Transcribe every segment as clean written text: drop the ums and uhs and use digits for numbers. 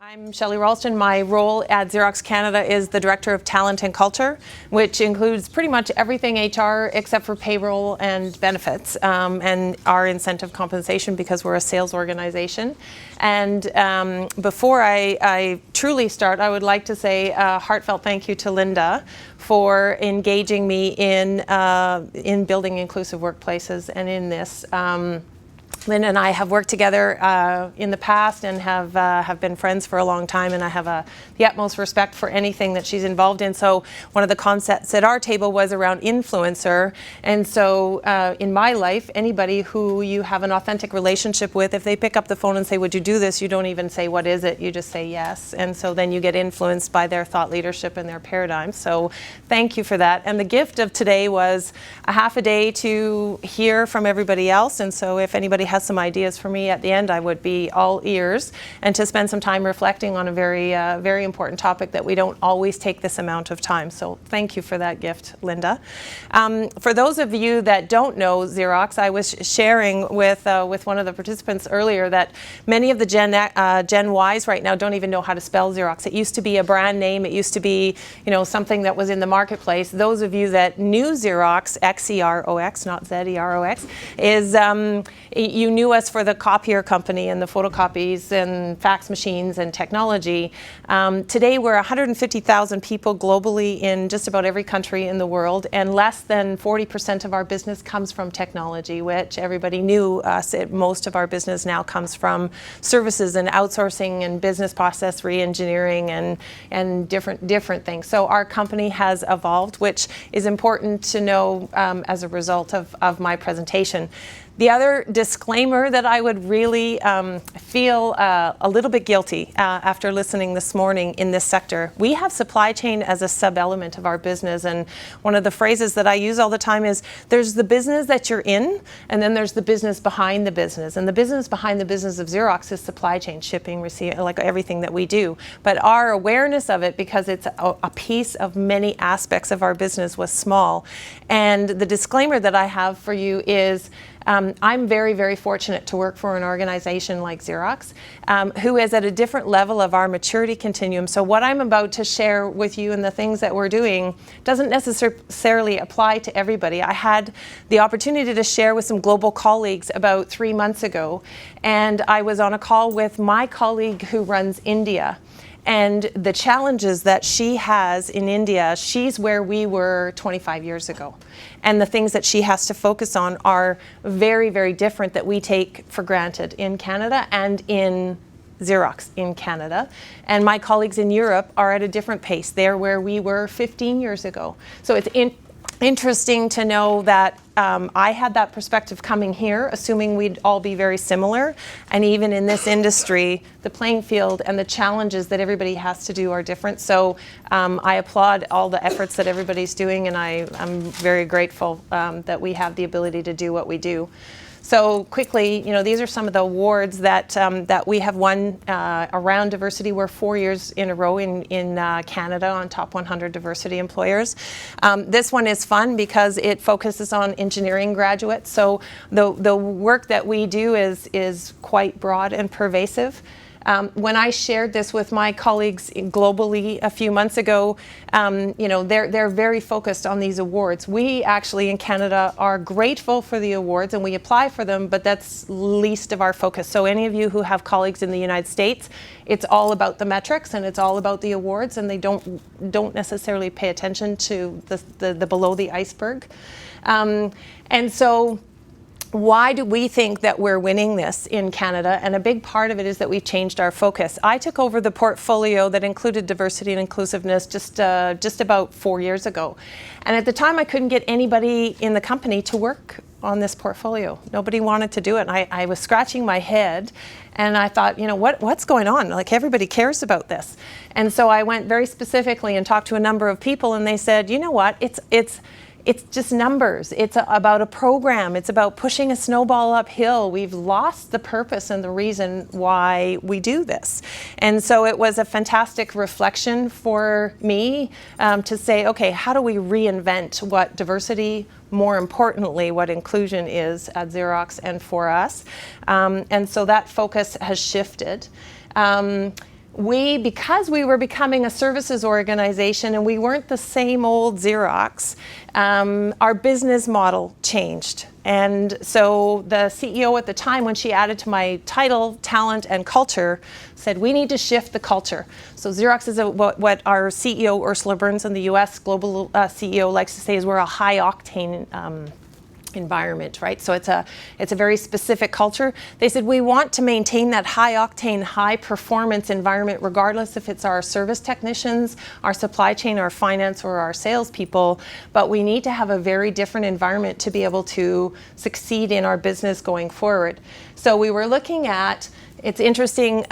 I'm Shelley Raulston. My role at Xerox Canada is the Director of Talent and Culture, which includes pretty much everything HR except for payroll and benefits, and our incentive compensation because we're a sales organization. And before I truly start, I would like to say a heartfelt thank you to Linda for engaging me in building inclusive workplaces and in this. Linda and I have worked together in the past and have been friends for a long time, and I have the utmost respect for anything that she's involved in. So one of the concepts at our table was around influencer, and so in my life, anybody who you have an authentic relationship with, if they pick up the phone and say, would you do this, you don't even say, what is it? You just say yes, and so then you get influenced by their thought leadership and their paradigm. So thank you for that. And the gift of today was a half a day to hear from everybody else, and so if anybody has some ideas for me at the end, I would be all ears, and to spend some time reflecting on a very important topic that we don't always take this amount of time. So thank you for that gift, Linda. For those of you that don't know Xerox, I was sharing with one of the participants earlier that many of the Gen Ys right now don't even know how to spell Xerox. It used to be a brand name. It used to be, something that was in the marketplace. Those of you that knew Xerox, Xerox, not Zerox, is you knew us for the copier company and the photocopies and fax machines and technology. Today we're 150,000 people globally in just about every country in the world, and less than 40% of our business comes from technology, which everybody knew us. Most of our business now comes from services and outsourcing and business process re-engineering and different things. So our company has evolved, which is important to know as a result of my presentation. The other disclaimer that I would really feel a little bit guilty after listening this morning in this sector. We have supply chain as a sub-element of our business, and one of the phrases that I use all the time is there's the business that you're in, and then there's the business behind the business. And the business behind the business of Xerox is supply chain, shipping, receiving, like everything that we do. But our awareness of it, because it's a piece of many aspects of our business, was small. And the disclaimer that I have for you is I'm very fortunate to work for an organization like Xerox, who is at a different level of our maturity continuum. So what I'm about to share with you and the things that we're doing doesn't necessarily apply to everybody. I had the opportunity to share with some global colleagues about 3 months ago, and I was on a call with my colleague who runs India. And the challenges that she has in India, she's where we were 25 years ago. And the things that she has to focus on are very different that we take for granted in Canada and in Xerox in Canada. And my colleagues in Europe are at a different pace. They're where we were 15 years ago. So it's interesting to know that I had that perspective coming here, assuming we'd all be very similar. And even in this industry, the playing field and the challenges that everybody has to do are different. So I applaud all the efforts that everybody's doing, and I'm very grateful that we have the ability to do what we do. So quickly, these are some of the awards that we have won around diversity. We're 4 years in a row in Canada on top 100 diversity employers. This one is fun because it focuses on engineering graduates. So the work that we do is quite broad and pervasive. When I shared this with my colleagues globally a few months ago, they're very focused on these awards. We actually in Canada are grateful for the awards and we apply for them, but that's least of our focus. So any of you who have colleagues in the United States, it's all about the metrics and it's all about the awards, and they don't necessarily pay attention to the below the iceberg. And so why do we think that we're winning this in Canada? And a big part of it is that we've changed our focus. I took over the portfolio that included diversity and inclusiveness just about 4 years ago. And at the time, I couldn't get anybody in the company to work on this portfolio. Nobody wanted to do it. And I was scratching my head, and I thought, what's going on? Like, everybody cares about this. And so I went very specifically and talked to a number of people, and they said, you know what, it's just numbers. It's about a program. It's about pushing a snowball uphill. We've lost the purpose and the reason why we do this. And so it was a fantastic reflection for me to say, okay, how do we reinvent what diversity, more importantly, what inclusion is at Xerox and for us? And so that focus has shifted. because we were becoming a services organization and we weren't the same old Xerox, our business model changed. And so the CEO at the time, when she added to my title, talent and culture, said, we need to shift the culture. So Xerox is what our CEO, Ursula Burns in the US, global CEO, likes to say is we're a high octane environment, right? So it's a very specific culture. They said we want to maintain that high octane, high performance environment, regardless if it's our service technicians, our supply chain, our finance, or our salespeople. But we need to have a very different environment to be able to succeed in our business going forward. So we were looking at, it's interesting,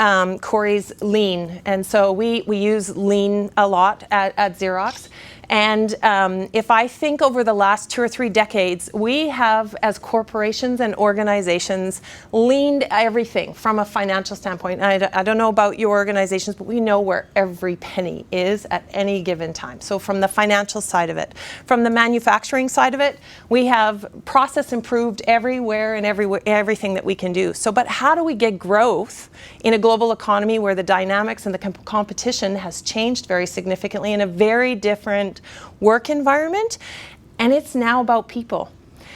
Corey's lean. And so we use lean a lot at Xerox. And if I think over the last 2 or 3 decades, we have, as corporations and organizations, leaned everything from a financial standpoint. I don't know about your organizations, but we know where every penny is at any given time. So from the financial side of it. From the manufacturing side of it, we have process improved everywhere and everything that we can do. So, but how do we get growth in a global economy where the dynamics and the competition has changed very significantly in a very different work environment, and it's now about people.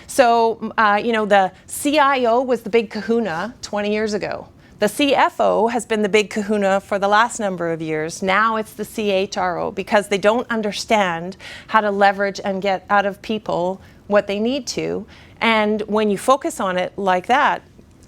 So, the CIO was the big kahuna 20 years ago. The CFO has been the big kahuna for the last number of years. Now it's the CHRO, because they don't understand how to leverage and get out of people what they need to. And when you focus on it like that,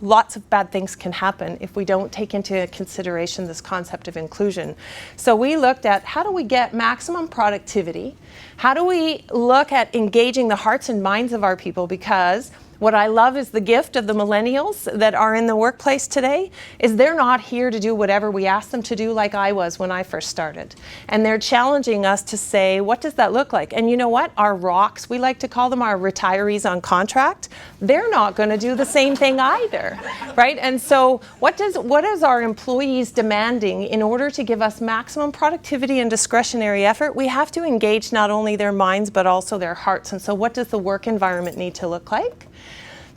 lots of bad things can happen if we don't take into consideration this concept of inclusion. So we looked at how do we get maximum productivity? How do we look at engaging the hearts and minds of our people? Because what I love is the gift of the millennials that are in the workplace today is they're not here to do whatever we ask them to do like I was when I first started. And they're challenging us to say, what does that look like? And you know what? Our rocks, we like to call them our retirees on contract, they're not going to do the same thing either, right? And so what is our employees demanding in order to give us maximum productivity and discretionary effort? We have to engage not only their minds, but also their hearts. And so what does the work environment need to look like?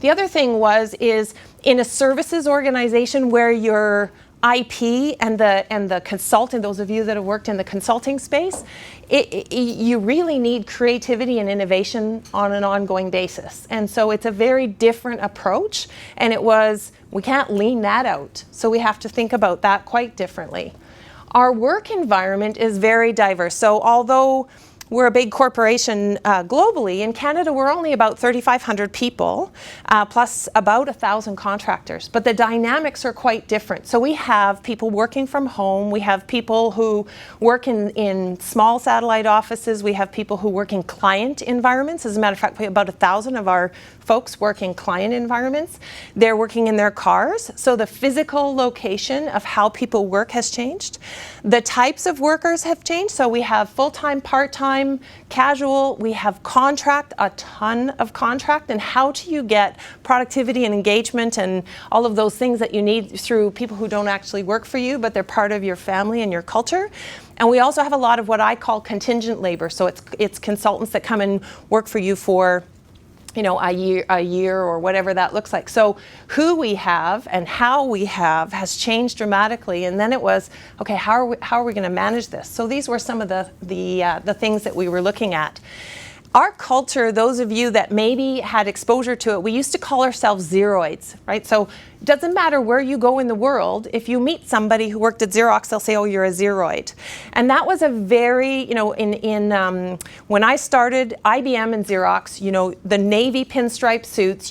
The other thing is in a services organization where your IP and the consultant, those of you that have worked in the consulting space, you really need creativity and innovation on an ongoing basis. And so it's a very different approach, and we can't lean that out. So we have to think about that quite differently. Our work environment is very diverse. So although we're a big corporation globally, in Canada we're only about 3,500 people, plus about 1,000 contractors. But the dynamics are quite different. So we have people working from home, we have people who work in small satellite offices, we have people who work in client environments. As a matter of fact, we have about 1,000 of our folks work in client environments. They're working in their cars. So the physical location of how people work has changed. The types of workers have changed. So we have full-time, part-time, casual, we have contract, a ton of contract. And how do you get productivity and engagement and all of those things that you need through people who don't actually work for you, but they're part of your family and your culture? And we also have a lot of what I call contingent labor. So it's consultants that come and work for you for a year or whatever that looks like. So who we have and how we have has changed dramatically. And then it was, okay, how are we going to manage this? So these were some of the things that we were looking at. Our culture, those of you that maybe had exposure to it, we used to call ourselves erodes, right? So it doesn't matter where you go in the world, if you meet somebody who worked at Xerox, they'll say, oh, you're a Xeroid. And that was a very, when I started IBM and Xerox, the navy pinstripe suits,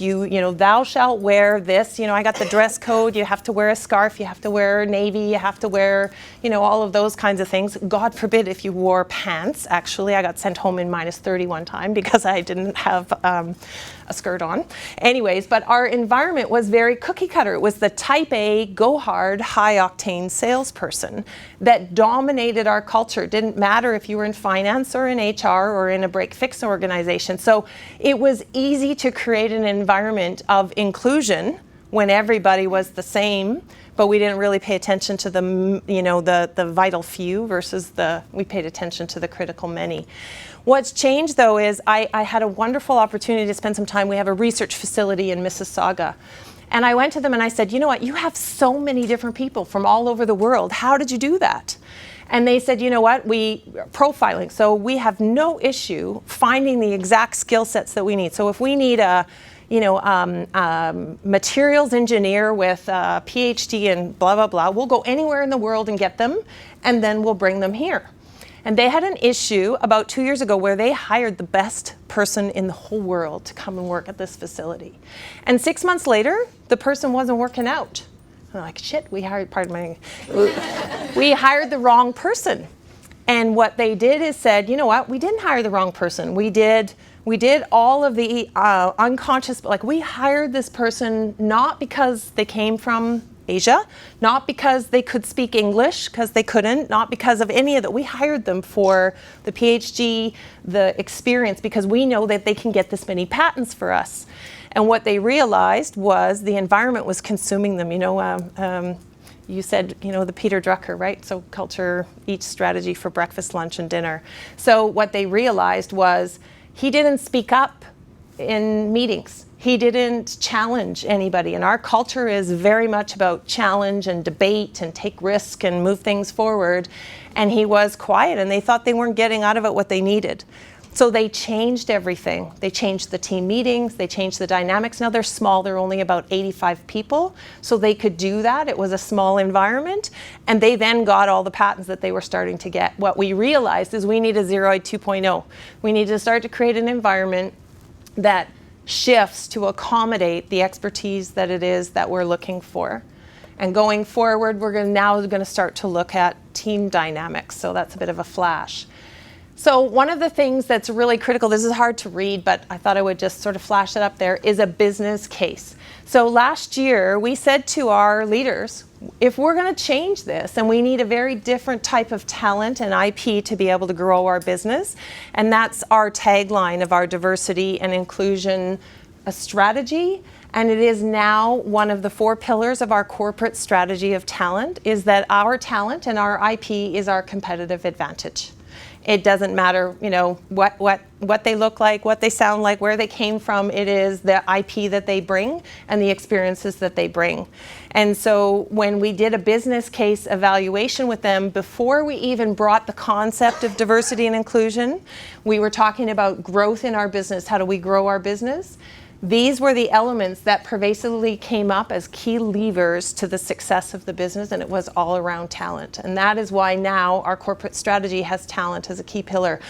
thou shalt wear this, I got the dress code, you have to wear a scarf, you have to wear navy, you have to wear, all of those kinds of things. God forbid if you wore pants. Actually, I got sent home in -30 one time because I didn't have a skirt on. Anyways, but our environment was very cookie cutter. It was the type A, go hard, high octane salesperson that dominated our culture. It didn't matter if you were in finance or in HR or in a break fix organization. So it was easy to create an environment of inclusion when everybody was the same, but we didn't really pay attention to the vital few versus we paid attention to the critical many. What's changed though is I had a wonderful opportunity to spend some time. We have a research facility in Mississauga. And I went to them and I said, you know what, you have so many different people from all over the world. How did you do that? And they said, you know what, profiling. So we have no issue finding the exact skill sets that we need. So if we need a materials engineer with a PhD in blah, blah, blah, we'll go anywhere in the world and get them, and then we'll bring them here. And they had an issue about 2 years ago where they hired the best person in the whole world to come and work at this facility. And 6 months later, the person wasn't working out. I'm like, shit, we hired the wrong person. And what they did is said, you know what, we didn't hire the wrong person. We did all of the unconscious, like we hired this person not because they came from Asia, not because they could speak English, because they couldn't, not because of any of that. We hired them for the PhD, the experience, because we know that they can get this many patents for us. And what they realized was the environment was consuming them. You said, the Peter Drucker, right? So culture eats strategy for breakfast, lunch, and dinner. So what they realized was he didn't speak up in meetings. He didn't challenge anybody. And our culture is very much about challenge and debate and take risk and move things forward. And he was quiet, and they thought they weren't getting out of it what they needed. So they changed everything. They changed the team meetings, they changed the dynamics. Now they're small, they're only about 85 people, so they could do that. It was a small environment, and they then got all the patents that they were starting to get. What we realized is we need a Xeroid 2.0. We need to start to create an environment that shifts to accommodate the expertise that it is that we're looking for. And going forward, we're now going to start to look at team dynamics, so that's a bit of a flash. So one of the things that's really critical, this is hard to read, but I thought I would just sort of flash it up there, is a business case. So last year, we said to our leaders, if we're going to change this, and we need a very different type of talent and IP to be able to grow our business, and that's our tagline of our diversity and inclusion strategy, and it is now one of the 4 pillars of our corporate strategy of talent, is that our talent and our IP is our competitive advantage. It doesn't matter, what they look like, what they sound like, where they came from. It is the IP that they bring and the experiences that they bring. And so when we did a business case evaluation with them, before we even brought the concept of diversity and inclusion, we were talking about growth in our business. How do we grow our business? These were the elements that pervasively came up as key levers to the success of the business, and it was all around talent. And that is why now our corporate strategy has talent as a key pillar.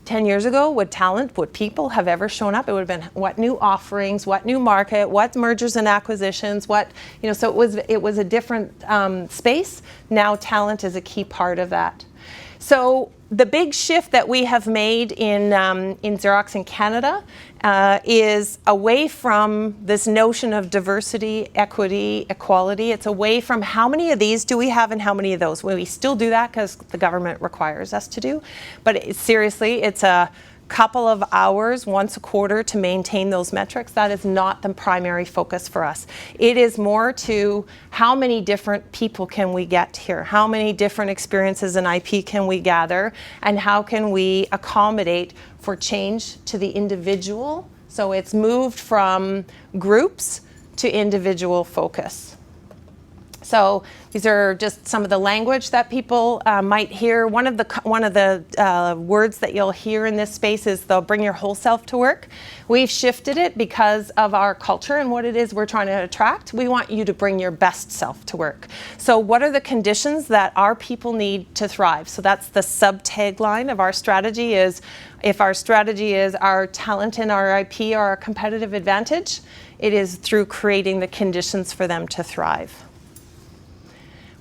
10 years ago, would people have ever shown up? It would have been what new offerings, what new market, what mergers and acquisitions, so it was a different space. Now talent is a key part of that. So the big shift that we have made in Xerox in Canada is away from this notion of diversity, equity, equality. It's away from how many of these do we have and how many of those. Well, we still do that because the government requires us to do. But seriously, it's a couple of hours once a quarter to maintain those metrics. That is not the primary focus for us. It is more to how many different people can we get here? How many different experiences and IP can we gather? And how can we accommodate for change to the individual? So it's moved from groups to individual focus. So these are just some of the language that people might hear. One of the words that you'll hear in this space is they'll bring your whole self to work. We've shifted it because of our culture and what it is we're trying to attract. We want you to bring your best self to work. So what are the conditions that our people need to thrive? So that's the sub-tagline of our strategy is, if our strategy is our talent and our IP are our competitive advantage, it is through creating the conditions for them to thrive.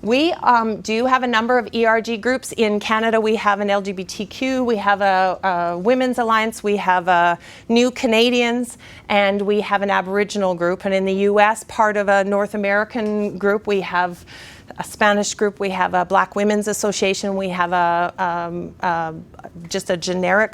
We do have a number of ERG groups. In Canada, we have an LGBTQ, we have a Women's Alliance, we have a New Canadians, and we have an Aboriginal group. And in the US, part of a North American group, we have a Spanish group, we have a Black Women's Association, we have just a generic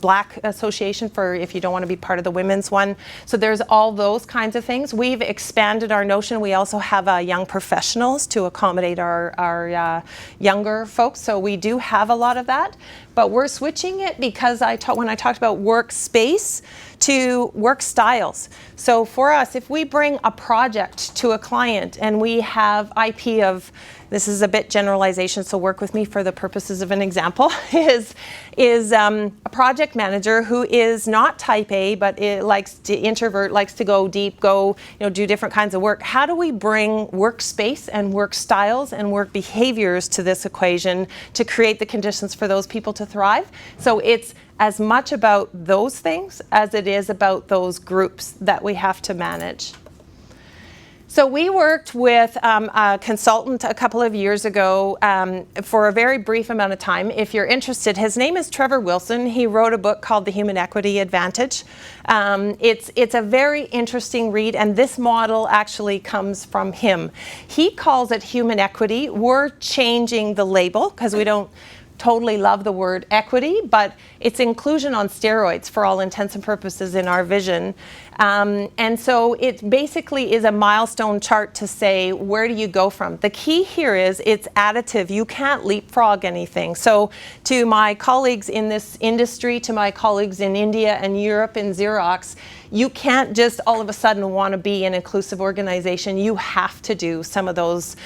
Black association for if you don't want to be part of the women's one. So there's all those kinds of things. We've expanded our notion. We also have young professionals to accommodate our younger folks. So we do have a lot of that. But we're switching it because when I talked about workspace to work styles. So for us, if we bring a project to a client and we have IP of, this is a bit generalization, so work with me for the purposes of an example, is a project manager who is not type A, but it likes to introvert, likes to go deep, do different kinds of work. How do we bring workspace and work styles and work behaviors to this equation to create the conditions for those people to thrive? So it's as much about those things as it is about those groups that we have to manage. So we worked with a consultant a couple of years ago for a very brief amount of time. If you're interested, his name is Trevor Wilson. He wrote a book called The Human Equity Advantage. It's a very interesting read, and this model actually comes from him. He calls it human equity. We're changing the label because we don't totally love the word equity, but it's inclusion on steroids for all intents and purposes in our vision. And so it basically is a milestone chart to say, where do you go from? The key here is it's additive. You can't leapfrog anything. So to my colleagues in this industry, to my colleagues in India and Europe in Xerox, you can't just all of a sudden want to be an inclusive organization. You have to do some of those,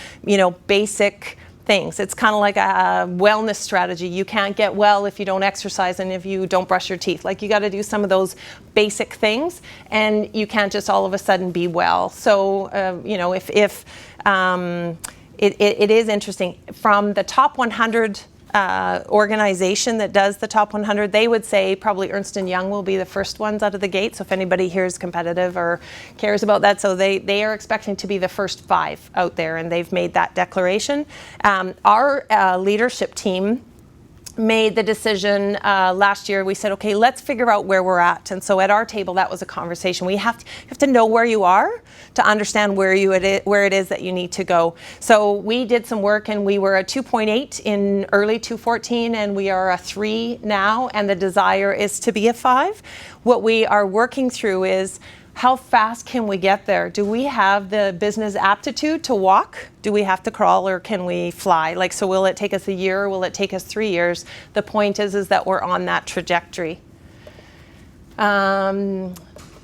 basic things. It's kind of like a wellness strategy. You can't get well if you don't exercise and if you don't brush your teeth. Like, you got to do some of those basic things, and you can't just all of a sudden be well. So, it is interesting. From the top 100 organization that does the top 100, they would say probably Ernst & Young will be the first ones out of the gate. So if anybody here is competitive or cares about that, so they are expecting to be the first 5 out there, and they've made that declaration. Our leadership team made the decision last year. We said, okay, let's figure out where we're at. And so at our table, that was a conversation. You have to know where you are to understand where it is that you need to go. So we did some work, and we were a 2.8 in early 2014, and we are a 3 now, and the desire is to be a 5. What we are working through is, how fast can we get there? Do we have the business aptitude to walk? Do we have to crawl, or can we fly? So will it take us a year, or will it take us 3 years? The point is that we're on that trajectory.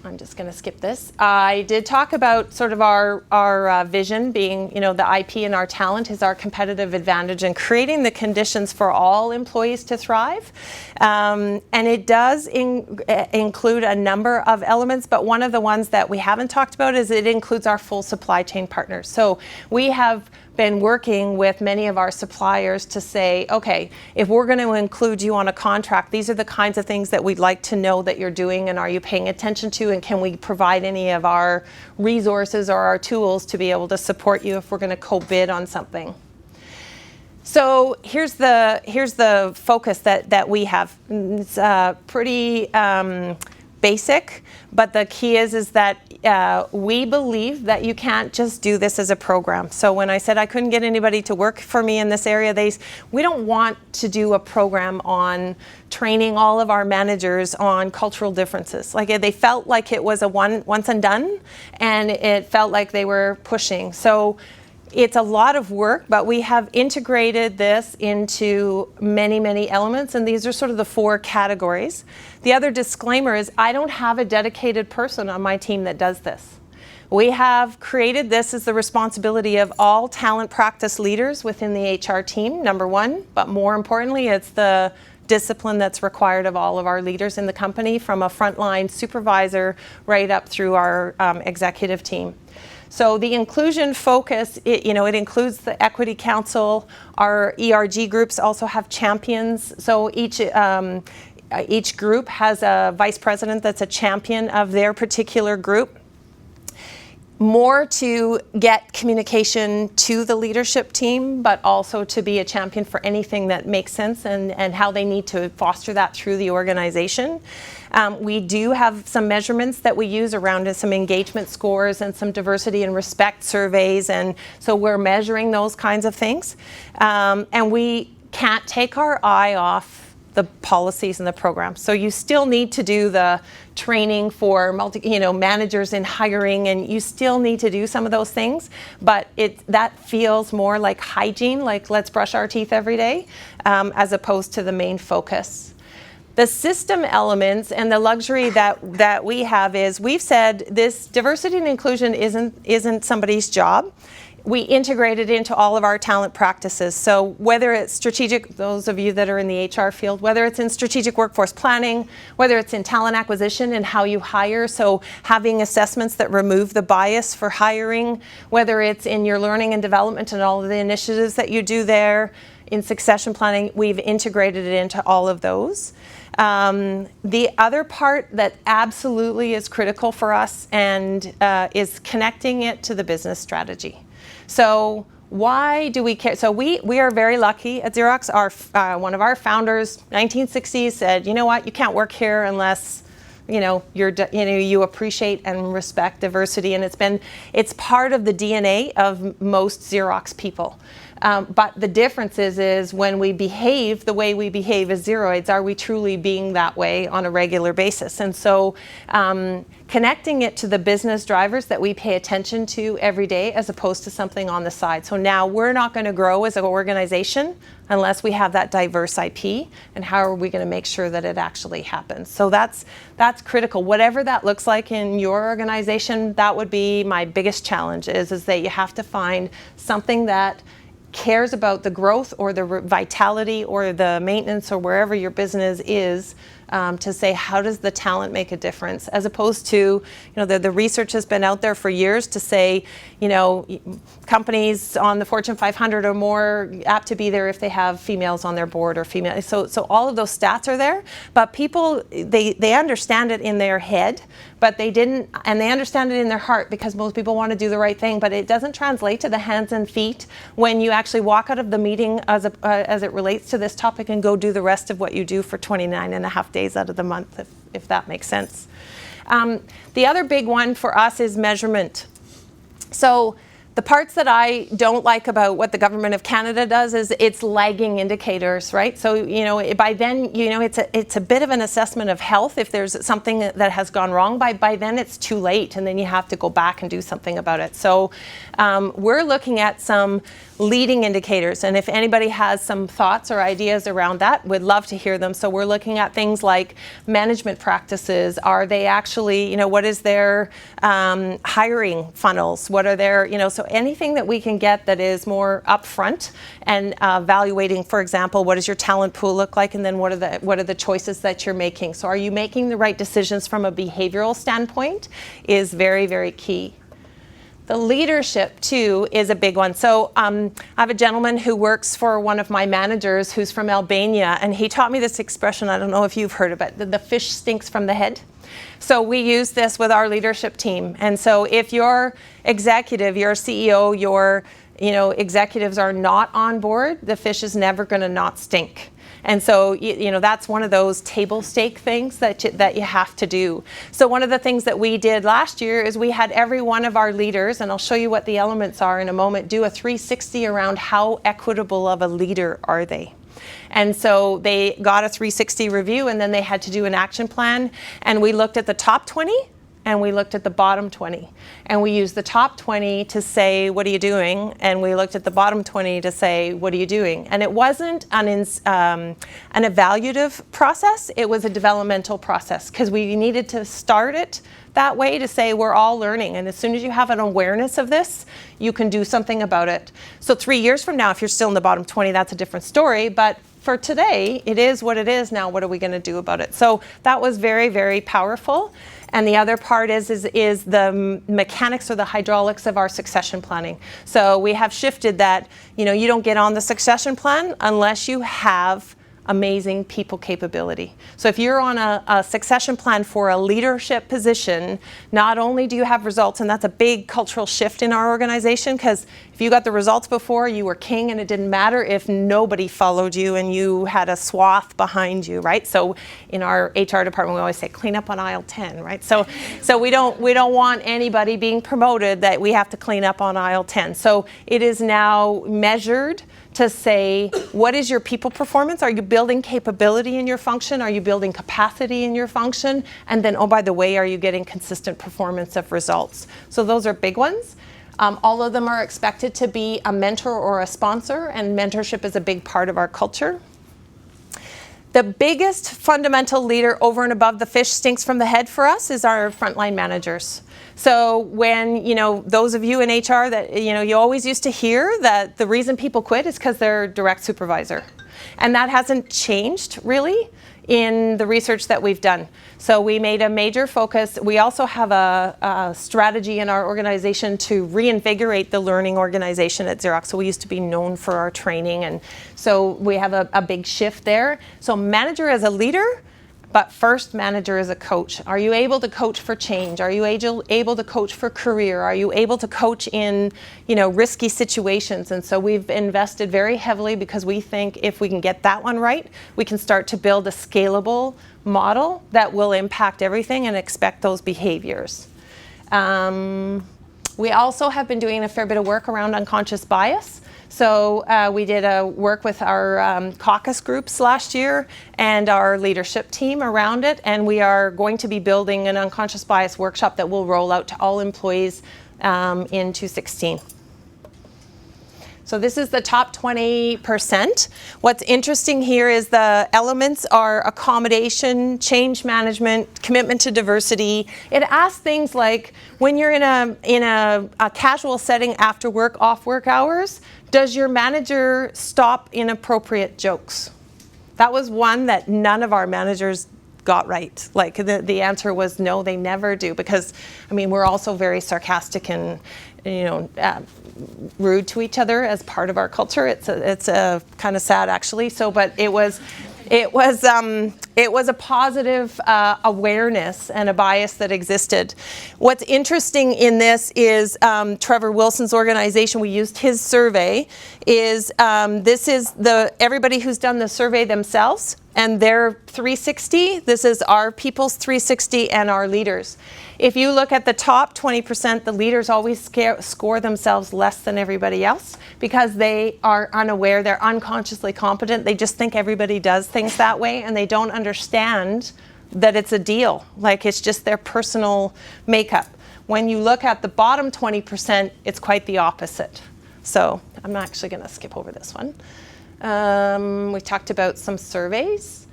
I'm just going to skip this. I did talk about sort of our vision being, the IP and our talent is our competitive advantage, and creating the conditions for all employees to thrive. And it does include a number of elements, but one of the ones that we haven't talked about is it includes our full supply chain partners. So we have been working with many of our suppliers to say, okay, if we're going to include you on a contract, these are the kinds of things that we'd like to know that you're doing, and are you paying attention to, and can we provide any of our resources or our tools to be able to support you if we're going to co-bid on something. So here's the focus that we have. It's pretty basic, but the key is that we believe that you can't just do this as a program. So when I said I couldn't get anybody to work for me in this area, we don't want to do a program on training all of our managers on cultural differences. They felt like it was a once and done, and it felt like they were pushing. So it's a lot of work, but we have integrated this into many, many elements, and these are sort of the 4 categories. The other disclaimer is I don't have a dedicated person on my team that does this. We have created this as the responsibility of all talent practice leaders within the HR team, number 1, but more importantly, it's the discipline that's required of all of our leaders in the company, from a frontline supervisor right up through our executive team. So the inclusion focus, it includes the Equity Council. Our ERG groups also have champions. So each group has a vice president that's a champion of their particular group. more to get communication to the leadership team, but also to be a champion for anything that makes sense and how they need to foster that through the organization. We do have some measurements that we use around some engagement scores and some diversity and respect surveys, and so we're measuring those kinds of things. And we can't take our eye off the policies and the programs. So you still need to do the training for managers in hiring, and you still need to do some of those things, but that feels more like hygiene, like let's brush our teeth every day, as opposed to the main focus. The system elements and the luxury that we have is we've said this diversity and inclusion isn't somebody's job. We integrate it into all of our talent practices. So whether it's strategic, those of you that are in the HR field, whether it's in strategic workforce planning, whether it's in talent acquisition and how you hire, so having assessments that remove the bias for hiring, whether it's in your learning and development and all of the initiatives that you do there, in succession planning, we've integrated it into all of those. The other part that absolutely is critical for us and is connecting it to the business strategy. So why do we care? So we are very lucky at Xerox. One of our founders, 1960s, said, you know what, you can't work here unless you appreciate and respect diversity, and it's part of the DNA of most Xerox people. But the difference is when we behave the way we behave as Xeroids, are we truly being that way on a regular basis? And so connecting it to the business drivers that we pay attention to every day as opposed to something on the side. So now we're not going to grow as an organization unless we have that diverse IP, and how are we going to make sure that it actually happens? So that's critical. Whatever that looks like in your organization, that would be my biggest challenge is that you have to find something that cares about the growth or the vitality or the maintenance or wherever your business is, to say, how does the talent make a difference, as opposed to, the research has been out there for years to say, companies on the Fortune 500 are more apt to be there if they have females on their board or female. So all of those stats are there, but people, they understand it in their head, but they didn't, and they understand it in their heart because most people want to do the right thing, but it doesn't translate to the hands and feet when you actually walk out of the meeting as it relates to this topic and go do the rest of what you do for 29 and a half days out of the month, if that makes sense. The other big one for us is measurement. So the parts that I don't like about what the government of Canada does is it's lagging indicators, right? So, by then, it's a bit of an assessment of health if there's something that has gone wrong. By then it's too late, and then you have to go back and do something about it. So we're looking at some leading indicators, and if anybody has some thoughts or ideas around that, we'd love to hear them. So we're looking at things like management practices. Are they actually, what is their hiring funnels? What are their, so anything that we can get that is more upfront and evaluating, for example, what does your talent pool look like, and then what are the choices that you're making? So are you making the right decisions from a behavioral standpoint is very, very key. The leadership, too, is a big one. So I have a gentleman who works for one of my managers who's from Albania, and he taught me this expression. I don't know if you've heard of it. The fish stinks from the head. So we use this with our leadership team. And so if your executive, your CEO, your executives are not on board, the fish is never going to not stink. And so, that's one of those table stake things that you have to do. So one of the things that we did last year is we had every one of our leaders, and I'll show you what the elements are in a moment, do a 360 around how equitable of a leader are they. And so they got a 360 review, and then they had to do an action plan. And we looked at the top 20, and we looked at the bottom 20. And we used the top 20 to say, what are you doing? And we looked at the bottom 20 to say, what are you doing? And it wasn't an evaluative process, it was a developmental process, because we needed to start it that way to say we're all learning. And as soon as you have an awareness of this, you can do something about it. So 3 years from now, if you're still in the bottom 20, that's a different story. But for today, it is what it is now. What are we going to do about it? So that was very, very powerful. And the other part is the mechanics or the hydraulics of our succession planning. So we have shifted that, you don't get on the succession plan unless you have amazing people capability. So if you're on a succession plan for a leadership position, not only do you have results, and that's a big cultural shift in our organization, because if you got the results before, you were king, and it didn't matter if nobody followed you and you had a swath behind you, right? So in our HR department, we always say clean up on aisle 10, right? So we don't want anybody being promoted that we have to clean up on aisle 10. So it is now measured to say, what is your people performance? Are you building capability in your function? Are you building capacity in your function? And then, oh, by the way, are you getting consistent performance of results? So those are big ones. All of them are expected to be a mentor or a sponsor, and mentorship is a big part of our culture. The biggest fundamental leader over and above the fish stinks from the head for us is our frontline managers. So when, those of you in HR that, you always used to hear that the reason people quit is because they're direct supervisor. And that hasn't changed really in the research that we've done. So we made a major focus. We also have a strategy in our organization to reinvigorate the learning organization at Xerox. So we used to be known for our training, and so we have a big shift there. So manager as a leader, but first manager as a coach. Are you able to coach for change? Are you able to coach for career? Are you able to coach in risky situations? And so we've invested very heavily, because we think if we can get that one right, we can start to build a scalable model that will impact everything and expect those behaviors. We also have been doing a fair bit of work around unconscious bias. So we did a work with our caucus groups last year and our leadership team around it, and we are going to be building an unconscious bias workshop that will roll out to all employees in 2016. So this is the top 20%. What's interesting here is the elements are accommodation, change management, commitment to diversity. It asks things like, when you're in a casual setting after work, off work hours, does your manager stop inappropriate jokes? That was one that none of our managers got right. Like the answer was no, they never do, because we're also very sarcastic and rude to each other as part of our culture. It's a kind of sad, actually. So, but it was a positive awareness and a bias that existed. What's interesting in this is Trevor Wilson's organization. We used his survey. This is everybody who's done the survey themselves and their 360. This is our people's 360 and our leaders. If you look at the top 20%, the leaders always score themselves less than everybody else because they are unaware, they're unconsciously competent. They just think everybody does things that way, and they don't understand that it's a deal. Like, it's just their personal makeup. When you look at the bottom 20%, it's quite the opposite. So I'm actually going to skip over this one. We talked about some surveys.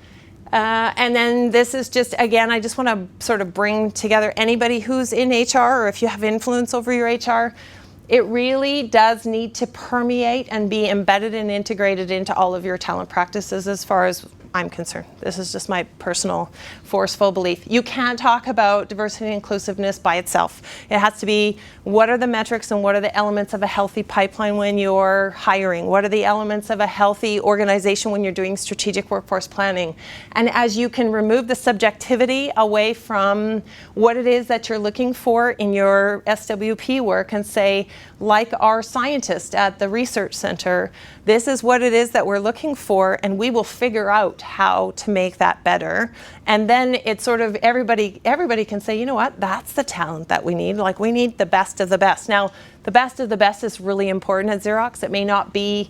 And then this is just, again, I just want to sort of bring together anybody who's in HR, or if you have influence over your HR, it really does need to permeate and be embedded and integrated into all of your talent practices, as far as I'm concerned. This is just my personal forceful belief. You can't talk about diversity and inclusiveness by itself. It has to be, what are the metrics and what are the elements of a healthy pipeline when you're hiring? What are the elements of a healthy organization when you're doing strategic workforce planning? And as you can remove the subjectivity away from what it is that you're looking for in your SWP work and say, like our scientist at the research center, this is what it is that we're looking for, and we will figure out how to make that better. And then it's sort of everybody can say, you know what, that's the talent that we need. Like, we need the best of the best. Now, the best of the best is really important at Xerox. It may not be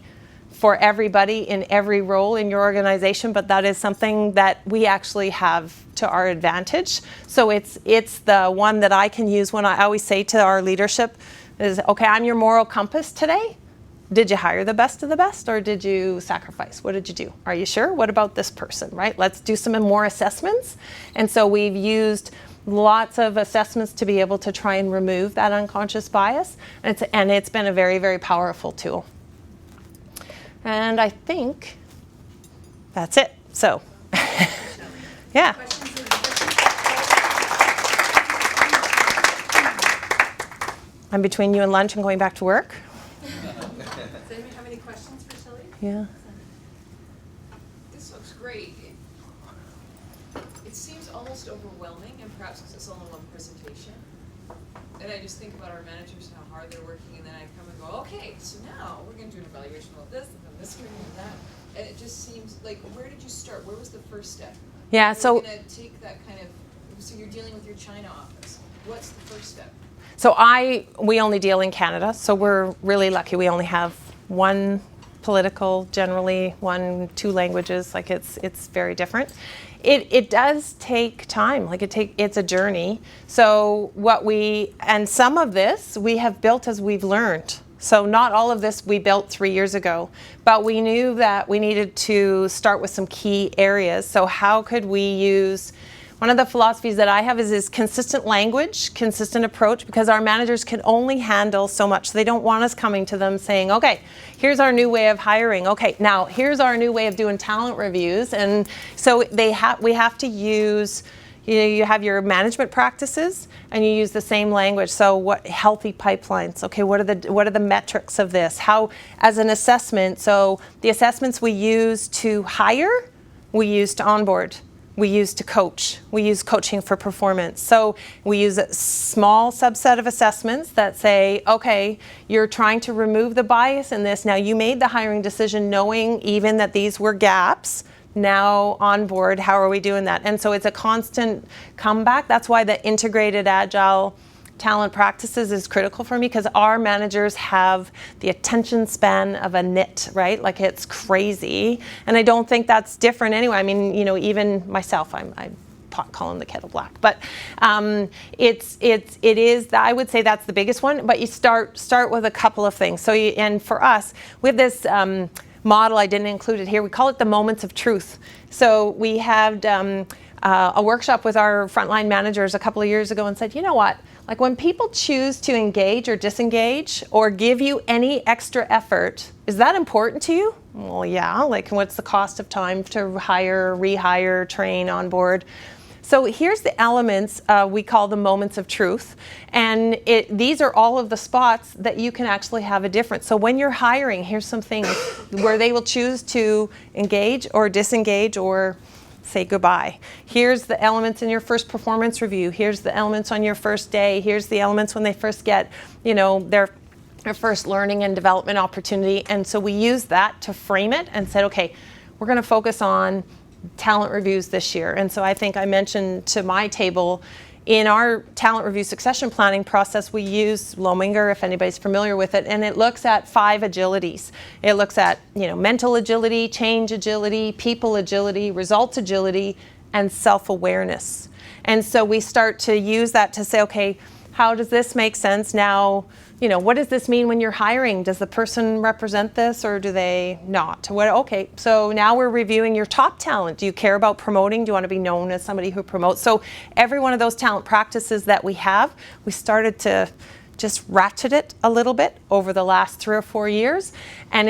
for everybody in every role in your organization, but that is something that we actually have to our advantage. So it's the one that I can use when I always say to our leadership is, okay, I'm your moral compass today. Did you hire the best of the best, or did you sacrifice? What did you do? Are you sure? What about this person, right? Let's do some more assessments. And so we've used lots of assessments to be able to try and remove that unconscious bias. And it's been a very, very powerful tool. And I think that's it. So, yeah. I'm between you and lunch and going back to work. Does anyone have any questions for Shelley? Yeah. This this looks great. It seems almost overwhelming, and perhaps because it's only one presentation. And I just think about our managers and how hard they're working, and then I come and go, okay, so now we're going to do an evaluation of this, and then this, and then that. And it just seems like, where did you start? Where was the first step? Yeah, You're so going to take that kind of, so you're dealing with your China office. What's the first step? So we only deal in Canada, so we're really lucky. We only have one political, generally two languages. Like it's very different. It does take time. Like it's a journey. So some of this we have built as we've learned. So not all of this we built 3 years ago, but we knew that we needed to start with some key areas. So how could we use, one of the philosophies that I have is consistent language, consistent approach, because our managers can only handle so much. So they don't want us coming to them saying, okay, here's our new way of hiring. Okay, now here's our new way of doing talent reviews. And so we have to use, you have your management practices and you use the same language. So what healthy pipelines? Okay, what are the metrics of this? How, as an assessment, so the assessments we use to hire, we use to onboard. We use to coach. We use coaching for performance. So we use a small subset of assessments that say, okay, you're trying to remove the bias in this. Now you made the hiring decision knowing even that these were gaps. Now on board, how are we doing that? And so it's a constant comeback. That's why the integrated agile talent practices is critical for me, because our managers have the attention span of a nit, right? Like it's crazy. And I don't think that's different anyway. I mean, even myself, I'm calling the kettle black. But it is, I would say that's the biggest one. But you start with a couple of things. So, and for us, with this model, I didn't include it here, we call it the moments of truth. So we had a workshop with our frontline managers a couple of years ago and said, you know what? Like when people choose to engage or disengage or give you any extra effort, is that important to you? Well, yeah, like what's the cost of time to hire, rehire, train, onboard? So here's the elements we call the moments of truth. And these are all of the spots that you can actually have a difference. So when you're hiring, here's some things where they will choose to engage or disengage or say goodbye. Here's the elements in your first performance review. Here's the elements on your first day. Here's the elements when they first get, their first learning and development opportunity. And so we used that to frame it and said, okay, we're going to focus on talent reviews this year. And so I think I mentioned to my table, in our talent review succession planning process, we use Lominger, if anybody's familiar with it, and it looks at 5 agilities. It looks at, mental agility, change agility, people agility, results agility, and self-awareness. And so we start to use that to say, okay, how does this make sense now? What does this mean when you're hiring? Does the person represent this or do they not? Okay, so now we're reviewing your top talent. Do you care about promoting? Do you want to be known as somebody who promotes? So every one of those talent practices that we have, we started to just ratchet it a little bit over the last 3 or 4 years. And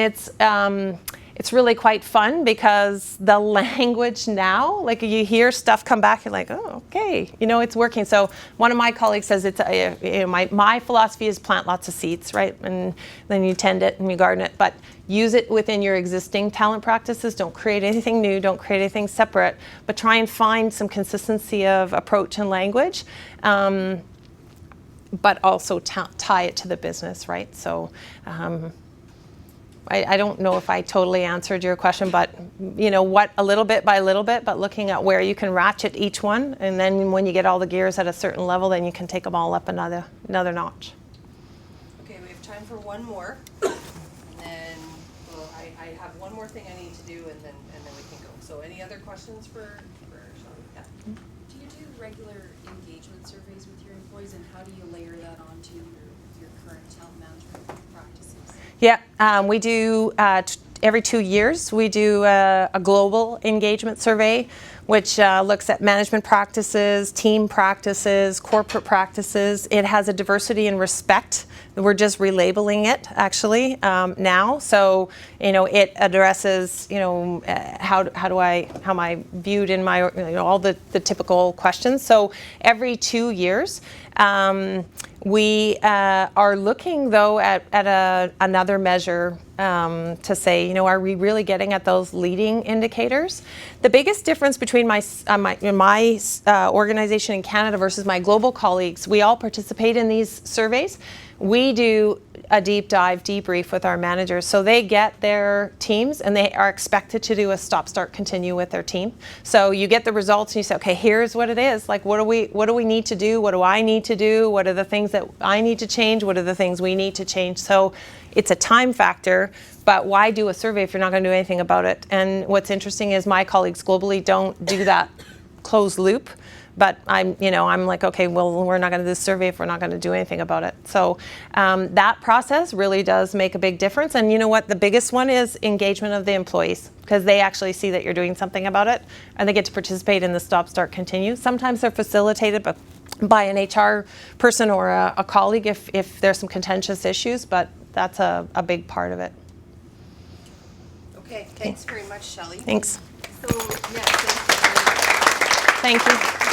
it's really quite fun because the language now, like you hear stuff come back, you're like, oh, okay, it's working. So one of my colleagues says my philosophy is plant lots of seeds, right? And then you tend it and you garden it, but use it within your existing talent practices. Don't create anything new, don't create anything separate, but try and find some consistency of approach and language, but also tie it to the business, right? So, I don't know if I totally answered your question, but what a little bit by little bit, but looking at where you can ratchet each one, and then when you get all the gears at a certain level, then you can take them all up another notch. Okay, we have time for one more, and then I have one more thing I need to do, and then we can go. So any other questions for Shelley? Yeah. Do you do regular engagement surveys with your employees, and how do you layer that onto your current talent management practices? Yeah, we do every 2 years, we do a global engagement survey, which looks at management practices, team practices, corporate practices. It has a diversity and respect. We're just relabeling it actually now. So, it addresses, how am I viewed in my, all the typical questions. So every 2 years, We are looking, though, at another measure to say, are we really getting at those leading indicators? The biggest difference between my organization in Canada versus my global colleagues, we all participate in these surveys. We do a deep dive debrief with our managers, so they get their teams and they are expected to do a stop, start, continue with their team. So you get the results and you say, okay, here's what it is. Like, what do we need to do? What do I need to do? What are the things that I need to change? What are the things we need to change? So it's a time factor, but why do a survey if you're not going to do anything about it? And what's interesting is my colleagues globally don't do that closed loop. But I'm like, okay, well, we're not going to do this survey if we're not going to do anything about it. So that process really does make a big difference. And you know what? The biggest one is engagement of the employees, because they actually see that you're doing something about it, and they get to participate in the stop, start, continue. Sometimes they're facilitated by an HR person or a colleague if there's some contentious issues, but that's a big part of it. Okay, thanks very much, Shelley. Thanks. So, yeah, Thank you.